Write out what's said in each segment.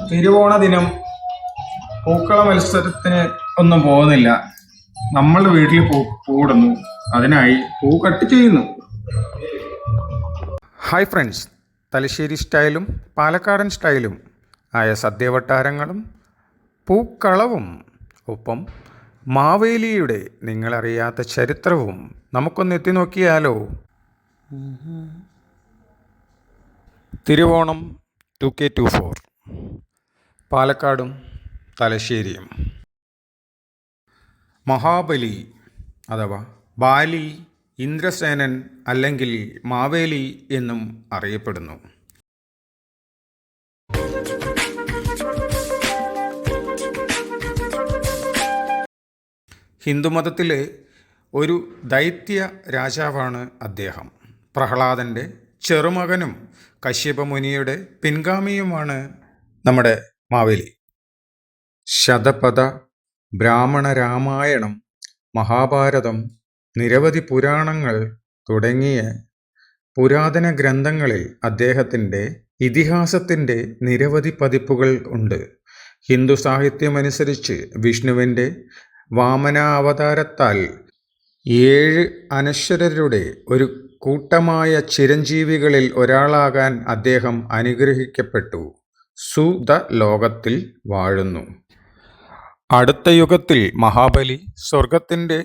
തിരുവോണ ദിനം പൂക്കള മത്സരത്തിന് ഒന്നും പോകുന്നില്ല. നമ്മളുടെ വീട്ടിൽ പൂടുന്നു, അതിനായി പൂ കട്ട് ചെയ്യുന്നു. ഹായ് ഫ്രണ്ട്സ്, തലശ്ശേരി സ്റ്റൈലും പാലക്കാടൻ സ്റ്റൈലും ആയ സദ്യവട്ടാരങ്ങളും പൂക്കളവും ഒപ്പം മാവേലിയുടെ നിങ്ങളറിയാത്ത ചരിത്രവും നമുക്കൊന്ന് എത്തി നോക്കിയാലോ. തിരുവോണം 2K24 പാലക്കാടും തലശ്ശേരിയും. മഹാബലി അഥവാ ബാലി, ഇന്ദ്രസേനൻ അല്ലെങ്കിൽ മാവേലി എന്നും അറിയപ്പെടുന്നു. ഹിന്ദുമതത്തിലെ ഒരു ദൈത്യ രാജാവാണ് അദ്ദേഹം. പ്രഹ്ലാദൻ്റെ ചെറുമകനും കശ്യപമുനിയുടെ പിൻഗാമിയുമാണ് നമ്മുടെ മാവേലി. ശതപഥ, ബ്രാഹ്മണ രാമായണം, മഹാഭാരതം, നിരവധി പുരാണങ്ങൾ തുടങ്ങിയ പുരാതന ഗ്രന്ഥങ്ങളിൽ അദ്ദേഹത്തിൻ്റെ ഇതിഹാസത്തിൻ്റെ നിരവധി പതിപ്പുകൾ ഉണ്ട്. ഹിന്ദു സാഹിത്യമനുസരിച്ച് വിഷ്ണുവിൻ്റെ വാമനാവതാരത്താൽ 7 അനശ്വരരുടെ ഒരു കൂട്ടമായ ചിരഞ്ജീവികളിൽ ഒരാളാകാൻ അദ്ദേഹം അനുഗ്രഹിക്കപ്പെട്ടു. സുതലോകത്തിൽ വാഴുന്നു. അടുത്ത യുഗത്തിൽ മഹാബലി സ്വർഗത്തിൻ്റെ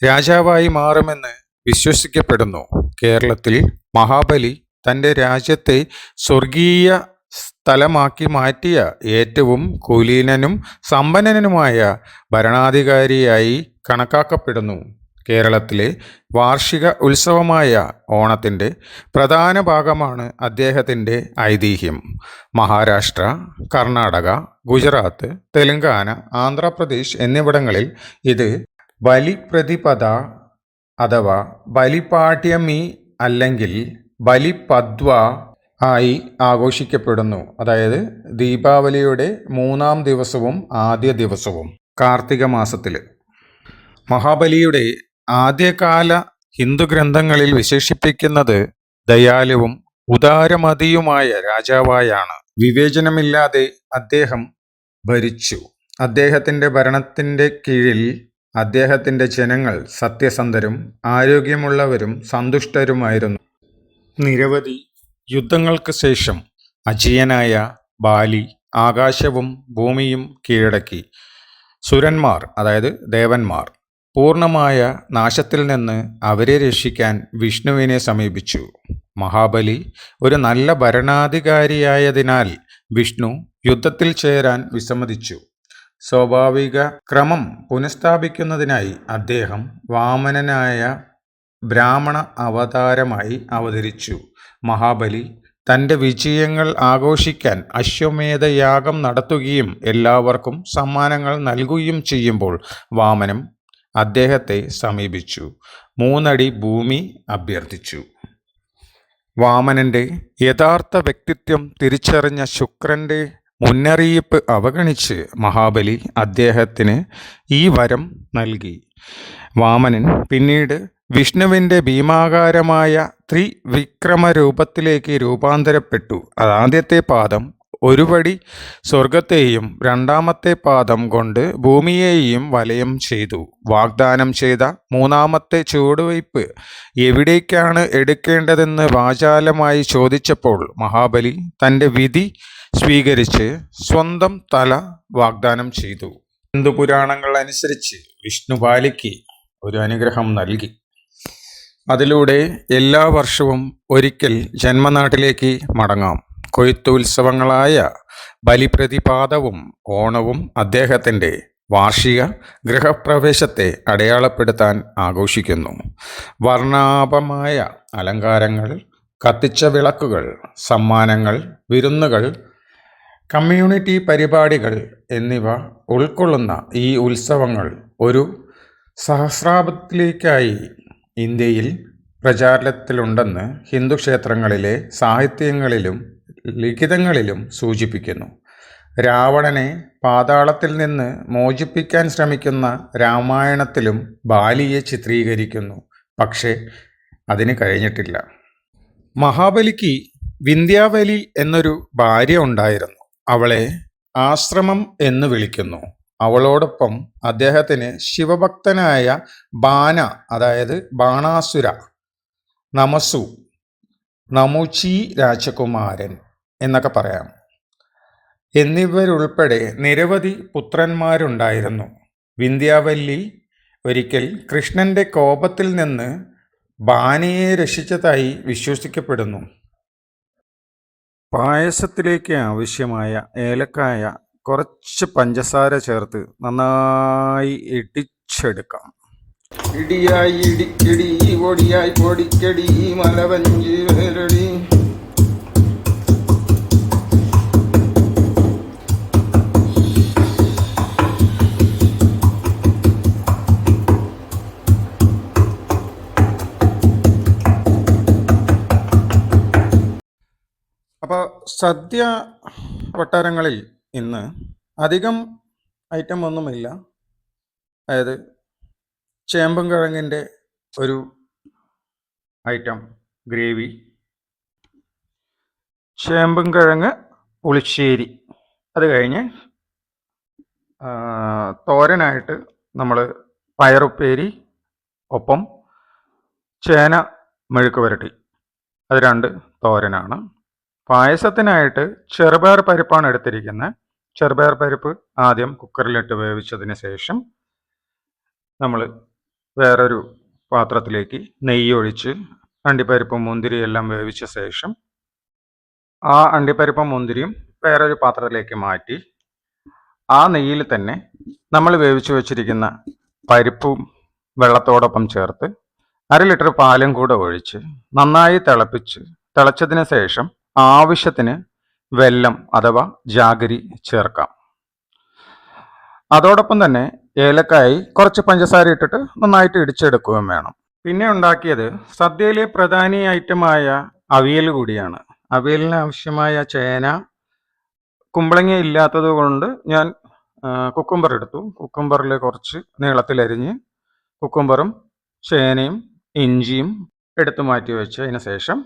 രാജാവായി മാറുമെന്ന് വിശ്വസിക്കപ്പെടുന്നു. കേരളത്തിൽ മഹാബലി തൻ്റെ രാജ്യത്തെ സ്വർഗീയ സ്ഥലമാക്കി മാറ്റിയ ഏറ്റവും കുലീനനും സമ്പന്നനുമായ ഭരണാധികാരിയായി കണക്കാക്കപ്പെടുന്നു. കേരളത്തിലെ വാർഷിക ഉത്സവമായ ഓണത്തിൻ്റെ പ്രധാന ഭാഗമാണ് അദ്ദേഹത്തിൻ്റെ ഐതിഹ്യം. മഹാരാഷ്ട്ര, കർണാടക, ഗുജറാത്ത്, തെലങ്കാന, ആന്ധ്രാപ്രദേശ് എന്നിവിടങ്ങളിൽ ഇത് ബലിപ്രതിപദ അഥവാ ബലിപാട്യമി അല്ലെങ്കിൽ ബലിപദ്വ ആയി ആഘോഷിക്കപ്പെടുന്നു. അതായത് ദീപാവലിയുടെ 3-ാം ദിവസവും ആദ്യ ദിവസവും കാർത്തിക മാസത്തിൽ. മഹാബലിയുടെ ആദ്യകാല ഹിന്ദു ഗ്രന്ഥങ്ങളിൽ വിശേഷിപ്പിക്കുന്നത് ദയാലുവും ഉദാരമതിയുമായ രാജാവായാണ്. വിവേചനമില്ലാതെ അദ്ദേഹം ഭരിച്ചു. അദ്ദേഹത്തിൻ്റെ ഭരണത്തിൻ്റെ കീഴിൽ അദ്ദേഹത്തിൻ്റെ ജനങ്ങൾ സത്യസന്ധരും ആരോഗ്യമുള്ളവരും സന്തുഷ്ടരുമായിരുന്നു. നിരവധി യുദ്ധങ്ങൾക്ക് ശേഷം അജയ്യനായ ബാലി ആകാശവും ഭൂമിയും കീഴടക്കി. സുരന്മാർ, അതായത് ദേവന്മാർ, പൂർണ്ണമായ നാശത്തിൽ നിന്ന് അവരെ രക്ഷിക്കാൻ വിഷ്ണുവിനെ സമീപിച്ചു. മഹാബലി ഒരു നല്ല ഭരണാധികാരിയായതിനാൽ വിഷ്ണു യുദ്ധത്തിൽ ചേരാൻ വിസമ്മതിച്ചു. സ്വാഭാവിക ക്രമം പുനഃസ്ഥാപിക്കുന്നതിനായി അദ്ദേഹം വാമനനായ ബ്രാഹ്മണ അവതാരമായി അവതരിച്ചു. മഹാബലി തൻ്റെ വിജയങ്ങൾ ആഘോഷിക്കാൻ അശ്വമേധയാഗം നടത്തുകയും എല്ലാവർക്കും സമ്മാനങ്ങൾ നൽകുകയും ചെയ്യുമ്പോൾ വാമനം അദ്ദേഹത്തെ സമീപിച്ചു. 3 അടി ഭൂമി അഭ്യർത്ഥിച്ചു. വാമനൻ്റെ യഥാർത്ഥ വ്യക്തിത്വം തിരിച്ചറിഞ്ഞ ശുക്രൻ്റെ മുന്നറിയിപ്പ് അവഗണിച്ച് മഹാബലി അദ്ദേഹത്തിന് ഈ വരം നൽകി. വാമനൻ പിന്നീട് വിഷ്ണുവിൻ്റെ ഭീമാകാരമായ ത്രിവിക്രമ രൂപത്തിലേക്ക് രൂപാന്തരപ്പെട്ടു. ആദ്യത്തെ പാദം ഒരു പടി സ്വർഗത്തെയും 2ാമത്തെ പാദം കൊണ്ട് ഭൂമിയെയും വലയം ചെയ്തു. വാഗ്ദാനം ചെയ്ത 3ാമത്തെ ചുവടുവയ്പ് എവിടേക്കാണ് എടുക്കേണ്ടതെന്ന് വാചാലമായി ചോദിച്ചപ്പോൾ മഹാബലി തൻ്റെ വിധി സ്വീകരിച്ച് സ്വന്തം തല വാഗ്ദാനം ചെയ്തു. ഹിന്ദു പുരാണങ്ങൾ അനുസരിച്ച് വിഷ്ണു ബാലിക്ക് ഒരു അനുഗ്രഹം നൽകി. അതിലൂടെ എല്ലാ വർഷവും ഒരിക്കൽ ജന്മനാട്ടിലേക്ക് മടങ്ങാം. കൊയ്ത്ത് ഉത്സവങ്ങളായ ബലിപ്രതിപാദവും ഓണവും അദ്ദേഹത്തിൻ്റെ വാർഷിക ഗൃഹപ്രവേശത്തെ അടയാളപ്പെടുത്താൻ ആഘോഷിക്കുന്നു. വർണ്ണാഭമായ അലങ്കാരങ്ങൾ, കത്തിച്ച വിളക്കുകൾ, സമ്മാനങ്ങൾ, വിരുന്നുകൾ, കമ്മ്യൂണിറ്റി പരിപാടികൾ എന്നിവ ഉൾക്കൊള്ളുന്ന ഈ ഉത്സവങ്ങൾ ഒരു സഹസ്രാബ്ദത്തിലേക്കായി ഇന്ത്യയിൽ പ്രചാരത്തിലുണ്ടെന്ന് ഹിന്ദു ക്ഷേത്രങ്ങളിലെ സാഹിത്യങ്ങളിലും ലിഖിതങ്ങളിലും സൂചിപ്പിക്കുന്നു. രാവണനെ പാതാളത്തിൽ നിന്ന് മോചിപ്പിക്കാൻ ശ്രമിക്കുന്ന രാമായണത്തിലും ബാലിയെ ചിത്രീകരിക്കുന്നു. പക്ഷേ അതിന് കഴിഞ്ഞിട്ടില്ല. മഹാബലിക്ക് വിന്ധ്യാവലി എന്നൊരു ഭാര്യ ഉണ്ടായിരുന്നു. അവളെ ആശ്രമം എന്ന് വിളിക്കുന്നു. അവളോടൊപ്പം അദ്ദേഹത്തിന് ശിവഭക്തനായ ബാന, അതായത് ബാണാസുര, നമസു, നമുച്ചി രാജകുമാരൻ എന്നൊക്കെ പറയാം, എന്നിവരുൾപ്പെടെ നിരവധി പുത്രന്മാരുണ്ടായിരുന്നു. വിന്ധ്യാവല്ലി ഒരിക്കൽ കൃഷ്ണന്റെ കോപത്തിൽ നിന്ന് ബാനയെ രക്ഷിച്ചതായി വിശ്വസിക്കപ്പെടുന്നു. പായസത്തിലേക്ക് ആവശ്യമായ ഏലക്കായ കുറച്ച് പഞ്ചസാര ചേർത്ത് നന്നായി ഇടിച്ചെടുക്കാം. ഇടിയായി ഇടിക്കടി പൊടിയായി പൊടിക്കടി മലവഞ്ചി വേരടി. അപ്പോൾ സദ്യ വട്ടാരങ്ങളിൽ ഇന്ന് അധികം ഐറ്റം ഒന്നുമില്ല. അതായത് ചേമ്പും കിഴങ്ങിൻ്റെ ഒരു ഐറ്റം ഗ്രേവി, ചേമ്പും കിഴങ്ങ് പുളിശ്ശേരി, അത് കഴിഞ്ഞ് തോരനായിട്ട് നമ്മൾ പയറുപ്പേരി, ഒപ്പം ചേന മെഴുക്ക് പുരട്ടി, അത് 2 തോരനാണ്. പായസത്തിനായിട്ട് ചെറുപയർ പരിപ്പാണ് എടുത്തിരിക്കുന്നത്. ചെറുപയർ പരിപ്പ് ആദ്യം കുക്കറിലിട്ട് വേവിച്ചതിന് ശേഷം നമ്മൾ വേറൊരു പാത്രത്തിലേക്ക് നെയ്യ് ഒഴിച്ച് അണ്ടിപ്പരിപ്പും മുന്തിരിയും എല്ലാം വേവിച്ച ശേഷം ആ അണ്ടിപ്പരിപ്പും മുന്തിരിയും വേറൊരു പാത്രത്തിലേക്ക് മാറ്റി ആ നെയ്യിൽ തന്നെ നമ്മൾ വേവിച്ചു വെച്ചിരിക്കുന്ന പരിപ്പും വെള്ളത്തോടൊപ്പം ചേർത്ത് 1/2 ലിറ്റർ പാലും കൂടെ ഒഴിച്ച് നന്നായി തിളച്ചതിന് ശേഷം ആവശ്യത്തിന് വെല്ലം അഥവാ ജാഗരി ചേർക്കാം. അതോടൊപ്പം തന്നെ ഏലക്കായി കുറച്ച് പഞ്ചസാര ഇട്ടിട്ട് നന്നായിട്ട് ഇടിച്ചെടുക്കുകയും വേണം. പിന്നെ ഉണ്ടാക്കിയത് സദ്യയിലെ പ്രധാന ഐറ്റമായ അവിയൽ കൂടിയാണ്. അവിയലിന് ആവശ്യമായ ചേന, കുമ്പളങ്ങ ഇല്ലാത്തത് കൊണ്ട് ഞാൻ കുക്കുംബർ എടുത്തു. കുക്കുംബറിൽ കുറച്ച് നീളത്തിലരിഞ്ഞ് കുക്കുംബറും ചേനയും ഇഞ്ചിയും എടുത്തു മാറ്റി വെച്ചതിന് ശേഷം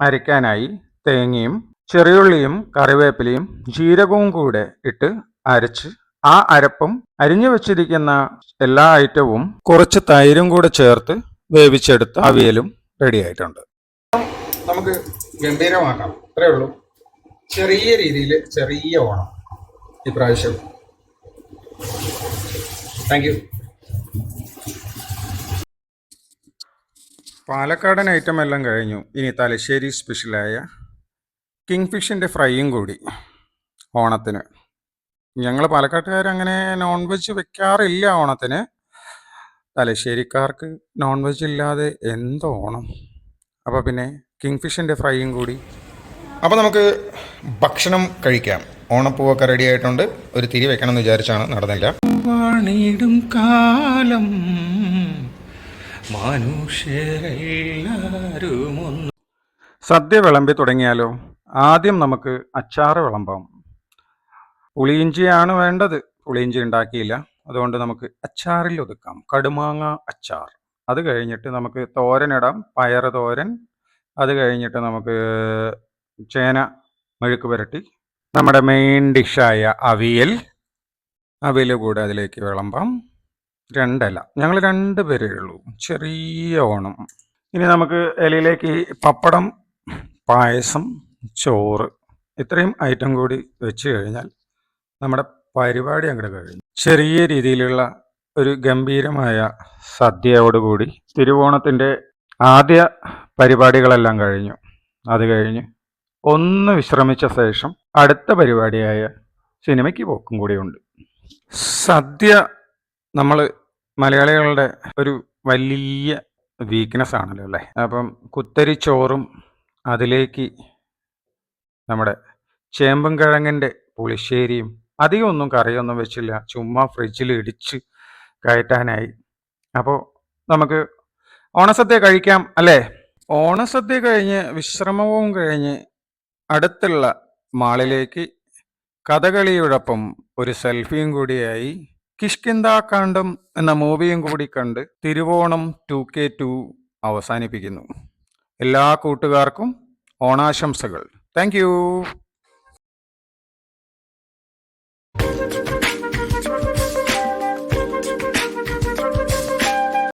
അരയ്ക്കാനായി തേങ്ങയും ചെറിയുള്ളിയും കറിവേപ്പിലയും ജീരകവും കൂടെ ഇട്ട് അരച്ച് ആ അരപ്പും അരിഞ്ഞു വെച്ചിരിക്കുന്ന എല്ലാ ഐറ്റവും കുറച്ച് തൈരും കൂടെ ചേർത്ത് വേവിച്ചെടുത്ത അവിയലും റെഡി ആയിട്ടുണ്ട്. നമുക്ക് ഗംഭീരമാക്കാം, അത്രേ ഉള്ളൂ. ചെറിയ രീതിയിൽ ചെറിയ ഓണം ഇപ്രാവശ്യം. Thank you. പാലക്കാടൻ ഐറ്റം എല്ലാം കഴിഞ്ഞു. ഇനി തലശ്ശേരി സ്പെഷ്യലായ കിങ് ഫിഷിൻ്റെ ഫ്രൈയും കൂടി ഓണത്തിന്. ഞങ്ങൾ പാലക്കാട്ടുകാരങ്ങനെ നോൺ വെജ് വെക്കാറില്ല ഓണത്തിന്. തലശ്ശേരിക്കാർക്ക് നോൺ വെജ് ഇല്ലാതെ എന്തോ ഓണം. അപ്പോൾ പിന്നെ കിങ് ഫിഷിൻ്റെ ഫ്രൈയും കൂടി. അപ്പോൾ നമുക്ക് ഭക്ഷണം കഴിക്കാം. ഓണപ്പൂവൊക്കെ റെഡി ആയിട്ടുണ്ട്. ഒരു തിരി വെക്കണം എന്ന് വിചാരിച്ചാണ്, നടന്നില്ല. വാണിടും കാലം മനുഷ്യരെല്ലാരും സദ്യ വിളമ്പി തുടങ്ങിയാലോ? ആദ്യം നമുക്ക് അച്ചാറ് വിളമ്പാം. പുളിയിഞ്ചിയാണ് വേണ്ടത്. പുളിയിഞ്ചി ഉണ്ടാക്കിയില്ല, അതുകൊണ്ട് നമുക്ക് അച്ചാറിൽ ഒതുക്കാം. കടുമാങ്ങ അച്ചാർ. അത് കഴിഞ്ഞിട്ട് നമുക്ക് തോരനിടാം, പയറ് തോരൻ. അത് കഴിഞ്ഞിട്ട് നമുക്ക് ചേന മെഴുക്ക് പുരട്ടി, നമ്മുടെ മെയിൻ ഡിഷായ അവിയൽ കൂടെ അതിലേക്ക് വിളമ്പാം. 2 ഇല. ഞങ്ങൾ 2 പേരേ ഉള്ളൂ, ചെറിയ ഓണം. ഇനി നമുക്ക് ഇലയിലേക്ക് പപ്പടം, പായസം, ചോറ്, ഇത്രയും ഐറ്റം കൂടി വെച്ച് കഴിഞ്ഞാൽ നമ്മുടെ പരിപാടി അങ്ങോട്ട് കഴിഞ്ഞു. ചെറിയ രീതിയിലുള്ള ഒരു ഗംഭീരമായ സദ്യയോടുകൂടി തിരുവോണത്തിൻ്റെ ആദ്യ പരിപാടികളെല്ലാം കഴിഞ്ഞു. അത് കഴിഞ്ഞ് ഒന്ന് വിശ്രമിച്ച ശേഷം അടുത്ത പരിപാടിയായ സിനിമയ്ക്ക് പോക്കും കൂടിയുണ്ട്. സദ്യ നമ്മൾ മലയാളികളുടെ ഒരു വലിയ വീക്ക്നെസ് ആണല്ലോ അല്ലേ. അപ്പം കുത്തരിച്ചോറും അതിലേക്ക് നമ്മുടെ ചേമ്പും കിഴങ്ങിൻ്റെ പുളിശ്ശേരിയും, അധികം ഒന്നും കറിയൊന്നും വെച്ചില്ല, ചുമ്മാ ഫ്രിഡ്ജിൽ ഇടിച്ച് കയറ്റാനായി. അപ്പോൾ നമുക്ക് ഓണസദ്യ കഴിക്കാം അല്ലേ. ഓണസദ്യ കഴിഞ്ഞ് വിശ്രമവും കഴിഞ്ഞ് അടുത്തുള്ള മാളിലേക്ക് കഥകളിയോടൊപ്പം ഒരു സെൽഫിയും കൂടിയായി കിഷ്കിന്ധാകാന്ഡം എന്ന മൂവിയും കൂടി കണ്ട് തിരുവോണം 2K2 അവസാനിപ്പിക്കുന്നു. എല്ലാ കൂട്ടുകാർക്കും ഓണാശംസകൾ. Thank you.